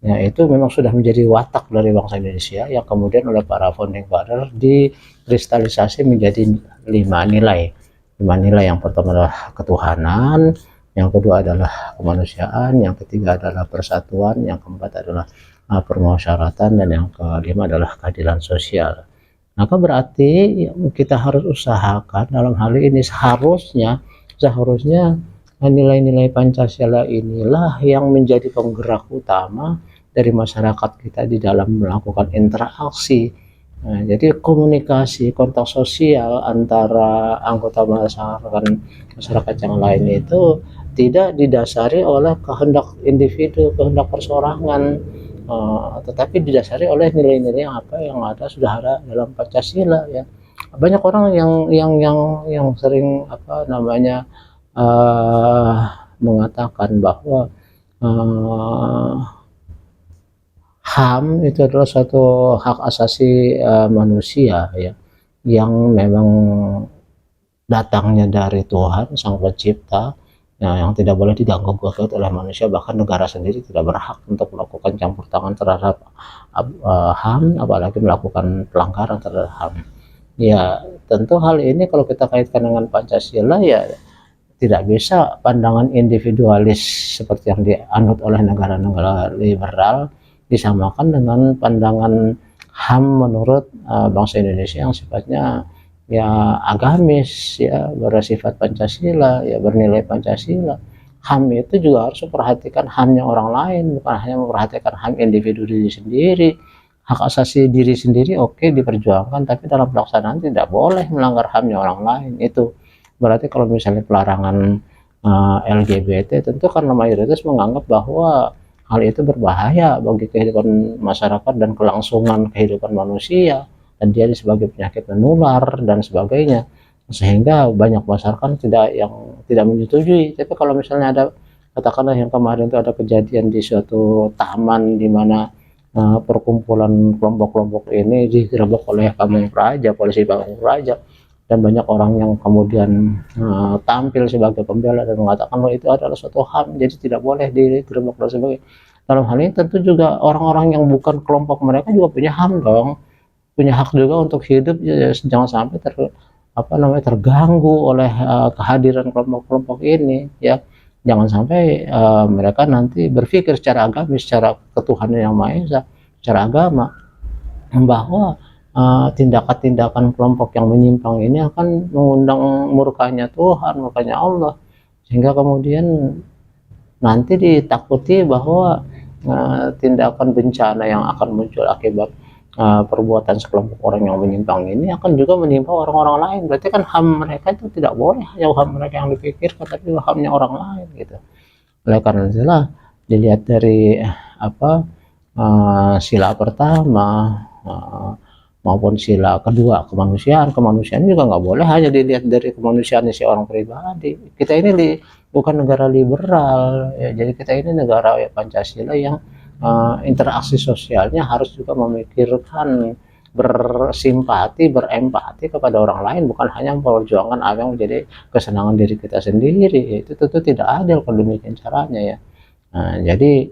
ya, itu memang sudah menjadi watak dari bangsa Indonesia yang kemudian oleh para founding father dikristalisasi menjadi 5 nilai. Yang pertama adalah ketuhanan, yang kedua adalah kemanusiaan, yang ketiga adalah persatuan, yang keempat adalah permusyawaratan, dan yang kelima adalah keadilan sosial. Maka berarti kita harus usahakan dalam hal ini seharusnya seharusnya nilai-nilai Pancasila inilah yang menjadi penggerak utama dari masyarakat kita di dalam melakukan interaksi. Nah, jadi komunikasi, kontak sosial antara anggota masyarakat yang lain itu tidak didasari oleh kehendak individu, kehendak perseorangan, tetapi didasari oleh nilai-nilai apa yang sudah ada dalam Pancasila ya. Banyak orang yang sering mengatakan bahwa HAM itu adalah suatu hak asasi manusia ya, yang memang datangnya dari Tuhan Sang Pencipta ya, yang tidak boleh diganggu-gugat oleh manusia. Bahkan negara sendiri tidak berhak untuk melakukan campur tangan terhadap HAM, apalagi melakukan pelanggaran terhadap HAM. Ya, tentu hal ini kalau kita kaitkan dengan Pancasila ya tidak bisa pandangan individualis seperti yang dianut oleh negara-negara liberal disamakan dengan pandangan HAM menurut bangsa Indonesia yang sifatnya ya agamis ya, bersifat Pancasila ya, bernilai Pancasila. HAM itu juga harus memperhatikan HAM-nya orang lain, bukan hanya memperhatikan HAM individu diri sendiri. Hak asasi diri sendiri oke diperjuangkan, tapi dalam pelaksanaan tidak boleh melanggar HAM-nya orang lain. Itu berarti kalau misalnya pelarangan LGBT, tentu karena mayoritas menganggap bahwa hal itu berbahaya bagi kehidupan masyarakat dan kelangsungan kehidupan manusia, dan dia sebagai penyakit menular dan sebagainya, sehingga banyak masyarakat tidak menyetujui. Tapi kalau misalnya ada, katakanlah yang kemarin itu ada kejadian di suatu taman di mana perkumpulan kelompok-kelompok ini digerebek oleh Pamung Praja, polisi Pamung Praja, dan banyak orang yang kemudian tampil sebagai pembela dan mengatakan bahwa itu adalah suatu HAM, jadi tidak boleh digerebek dan sebagainya. Dalam hal ini tentu juga orang-orang yang bukan kelompok mereka juga punya HAM dong, punya hak juga untuk hidup, ya, jangan sampai terganggu oleh kehadiran kelompok-kelompok ini ya. Jangan sampai mereka nanti berpikir secara agamis, secara ketuhanan yang Maha Esa, secara agama, bahwa tindakan-tindakan kelompok yang menyimpang ini akan mengundang murkanya Tuhan, murkanya Allah, sehingga kemudian nanti ditakuti bahwa tindakan bencana yang akan muncul akibat perbuatan sekelompok orang yang menyimpang ini akan juga menimpa orang-orang lain. Berarti kan HAM mereka itu tidak boleh hanya HAM mereka yang dipikirkan, tapi HAM-nya orang lain gitu. Oleh karena itulah dilihat dari sila pertama maupun sila kedua, kemanusiaan juga nggak boleh hanya dilihat dari kemanusiaan si orang pribadi. Kita ini bukan negara liberal ya, jadi kita ini negara ya, Pancasila yang interaksi sosialnya harus juga memikirkan, bersimpati, berempati kepada orang lain, bukan hanya memperjuangkan apa yang menjadi kesenangan diri kita sendiri. Itu tentu tidak adil kalau demikian caranya ya. Nah, jadi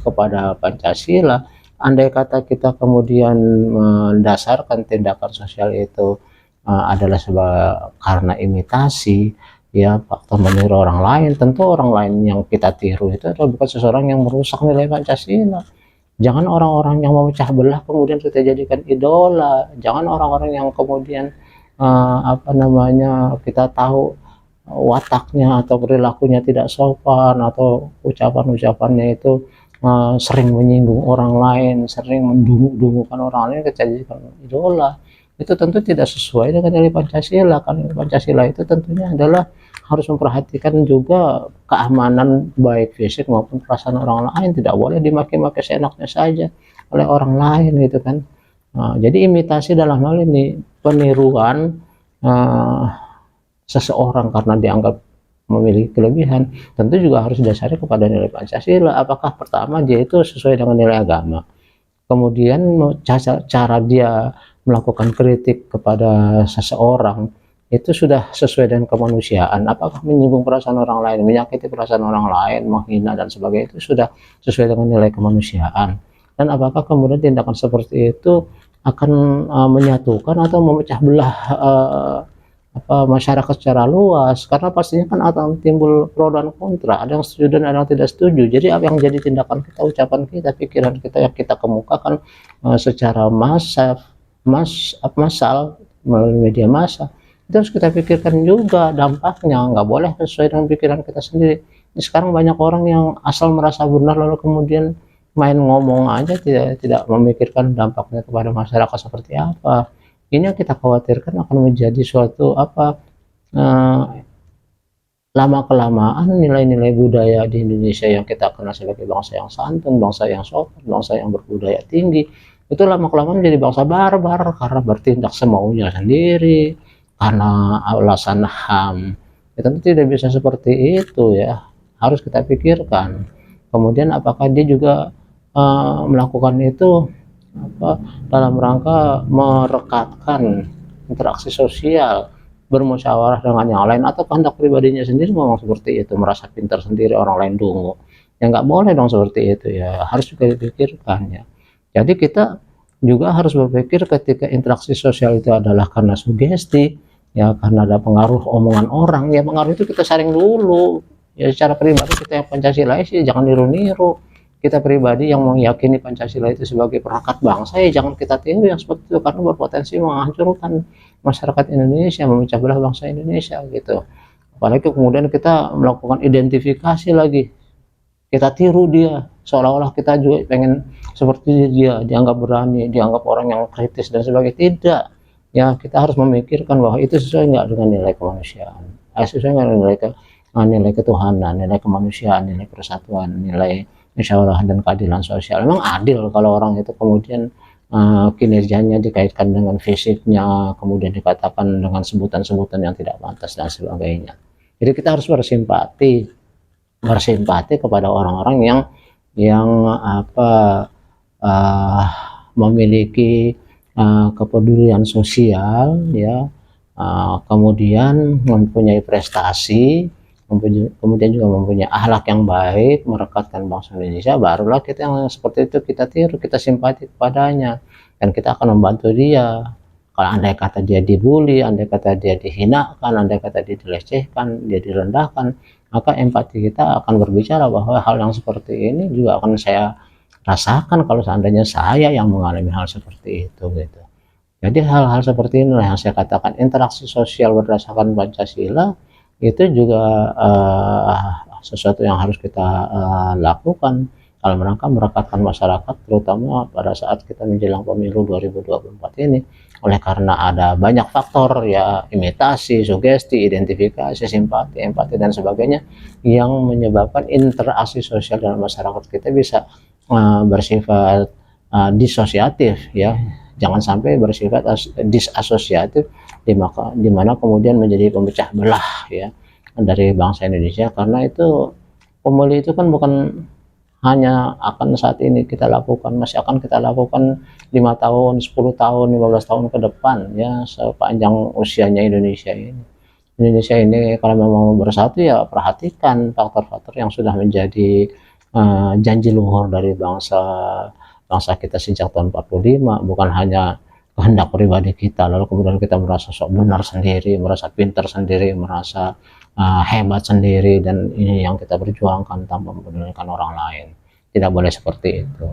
kepada Pancasila, andai kata kita kemudian mendasarkan tindakan sosial itu adalah karena imitasi ya, faktor meniru orang lain, tentu orang lain yang kita tiru itu adalah bukan seseorang yang merusak nilai Pancasila. Jangan orang-orang yang memecah belah kemudian kita jadikan idola. Jangan orang-orang yang kemudian kita tahu wataknya atau perilakunya tidak sopan, atau ucapan-ucapannya itu sering menyinggung orang lain, sering mendungu-dungukan orang lain, kita jadikan idola. Itu tentu tidak sesuai dengan nilai Pancasila. Karena Pancasila itu tentunya adalah harus memperhatikan juga keamanan baik fisik maupun perasaan orang lain. Tidak boleh dimaki-maki seenaknya saja oleh orang lain gitu kan. Jadi imitasi dalam hal ini peniruan seseorang karena dianggap memiliki kelebihan, tentu juga harus didasari kepada nilai Pancasila. Apakah pertama dia itu sesuai dengan nilai agama, kemudian cara dia melakukan kritik kepada seseorang itu sudah sesuai dengan kemanusiaan, apakah menyinggung perasaan orang lain, menyakiti perasaan orang lain, menghina dan sebagainya, itu sudah sesuai dengan nilai kemanusiaan, dan apakah kemudian tindakan seperti itu akan menyatukan atau memecah belah masyarakat secara luas. Karena pastinya kan akan timbul pro dan kontra, ada yang setuju dan ada yang tidak setuju. Jadi apa yang jadi tindakan kita, ucapan kita, pikiran kita yang kita kemukakan secara massal melalui media massa, itu harus kita pikirkan juga dampaknya, nggak boleh sesuai dengan pikiran kita sendiri. Sekarang banyak orang yang asal merasa benar lalu kemudian main ngomong aja, tidak memikirkan dampaknya kepada masyarakat seperti apa. Ini yang kita khawatirkan akan menjadi suatu eh, lama-kelamaan nilai-nilai budaya di Indonesia yang kita kenal sebagai bangsa yang santun, bangsa yang sopan, bangsa yang berbudaya tinggi, itu lama-kelamaan menjadi bangsa barbar karena bertindak semaunya sendiri, karena alasan HAM. Ya, tentu tidak bisa seperti itu ya, harus kita pikirkan. Kemudian apakah dia juga melakukan itu dalam rangka merekatkan interaksi sosial, bermusyawarah dengan yang lain, atau kehendak pribadinya sendiri memang seperti itu, merasa pintar sendiri orang lain dungu. Ya nggak boleh dong seperti itu ya, harus juga dipikirkan ya. Jadi kita juga harus berpikir ketika interaksi sosial itu adalah karena sugesti ya, karena ada pengaruh omongan orang ya, pengaruh itu kita saring dulu ya. Secara pribadi kita yang Pancasila sih jangan niru-niru, kita pribadi yang meyakini Pancasila itu sebagai perangkat bangsa ya jangan kita tiru yang seperti itu, karena berpotensi menghancurkan masyarakat Indonesia, memecah belah bangsa Indonesia gitu. Apalagi kemudian kita melakukan identifikasi lagi, kita tiru dia seolah-olah kita juga pengen seperti dia, dianggap berani, dianggap orang yang kritis dan sebagainya. Tidak ya, kita harus memikirkan bahwa itu sesuai nggak dengan nilai kemanusiaan, sesuai dengan nilai ketuhanan, nilai kemanusiaan, nilai persatuan, nilai musyawarah dan keadilan sosial. Memang adil kalau orang itu kemudian kinerjanya dikaitkan dengan fisiknya, kemudian dikatakan dengan sebutan-sebutan yang tidak pantas dan sebagainya. Jadi kita harus bersimpati kepada orang-orang yang uh, memiliki kepedulian sosial ya, kemudian mempunyai prestasi, kemudian juga mempunyai akhlak yang baik, merekatkan bangsa Indonesia. Barulah kita yang seperti itu kita tiru, kita simpati kepadanya, dan kita akan membantu dia. Kalau andai kata dia dibully, andai kata dia dihinakan, andai kata dia dilecehkan, dia direndahkan, maka empati kita akan berbicara bahwa hal yang seperti ini juga akan saya rasakan kalau seandainya saya yang mengalami hal seperti itu gitu. Jadi hal-hal seperti inilah yang saya katakan interaksi sosial berdasarkan Pancasila itu juga sesuatu yang harus kita lakukan dalam rangka merekatkan masyarakat, terutama pada saat kita menjelang pemilu 2024 ini. Oleh karena ada banyak faktor ya, imitasi, sugesti, identifikasi, simpati, empati dan sebagainya yang menyebabkan interaksi sosial dalam masyarakat kita bisa bersifat disosiatif ya, jangan sampai bersifat disasosiatif, di mana kemudian menjadi pemecah belah ya dari bangsa Indonesia. Karena itu pemilu itu kan bukan hanya akan saat ini kita lakukan, masih akan kita lakukan 5 tahun, 10 tahun, 15 tahun ke depan ya, sepanjang usianya Indonesia ini. Indonesia ini kalau memang bersatu ya perhatikan faktor-faktor yang sudah menjadi janji luhur dari bangsa kita sejak tahun 45, bukan hanya kehendak pribadi kita lalu kemudian kita merasa sok benar sendiri, merasa pintar sendiri, merasa hebat sendiri, dan ini yang kita perjuangkan tanpa mempedulikan orang lain. Tidak boleh seperti itu.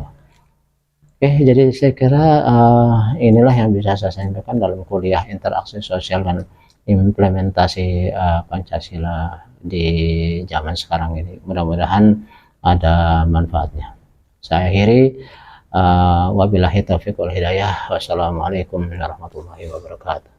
Oke, jadi saya kira inilah yang bisa saya sampaikan dalam kuliah interaksi sosial dan implementasi Pancasila di zaman sekarang ini. Mudah-mudahan ada manfaatnya. Saya akhiri, wabillahi taufiq wal hidayah. Wassalamualaikum warahmatullahi wabarakatuh.